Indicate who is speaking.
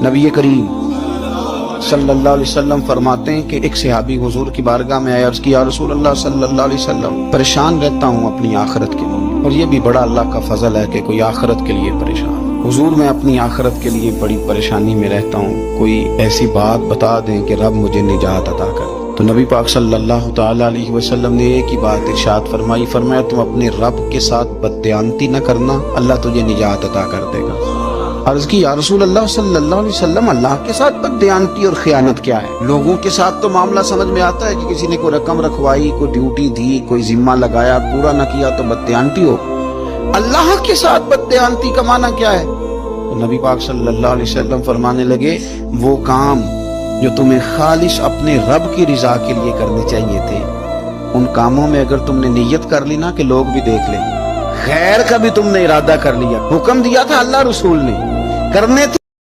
Speaker 1: नबी करीम सल्लल्लाहु अलैहि वसल्लम फरमाते हैं कि एक सहाबी हुजूर की बारगाह में आया, अर्ज़ किया या रसूलल्लाह सल्लल्लाहु अलैहि वसल्लम, परेशान रहता हूँ अपनी आखिरत के लिए, और ये भी बड़ा अल्लाह का फजल है कि कोई आखिरत के लिए परेशान। हुजूर मैं अपनी आखिरत के लिए बड़ी परेशानी में रहता हूँ, कोई ऐसी बात बता दें कि रब मुझे निजात अता कर। तो नबी पाक सल्लल्लाहु ताला अलैहि वसल्लम ने एक ही बात इरशाद फरमाई, फरमाया तुम अपने रब के साथ बददयानती न करना, अल्लाह तुझे निजात अता कर देगा। अर्ज की या रसूल अल्लाह सल्लल्लाहु अलैहि वसल्लम, अल्लाह के साथ बददयानती और खयानत क्या है? लोगों के साथ तो मामला समझ में आता है कि किसी ने कोई रकम रखवाई, कोई ड्यूटी दी, कोई जिम्मा लगाया, पूरा न किया तो बददयानती हो। अल्लाह के साथ बददयानती का माना क्या है? तो नबी पाक सल्लल्लाहु अलैहि वसल्लम फरमाने लगे, वो काम जो तुम्हें खालिश अपने रब की रिजा के लिए करने चाहिए थे, उन कामों में अगर तुमने नियत कर ली ना कि लोग भी देख लें, खैर का भी तुमने इरादा कर लिया, हुक्म दिया था अल्लाह रसूल ने करने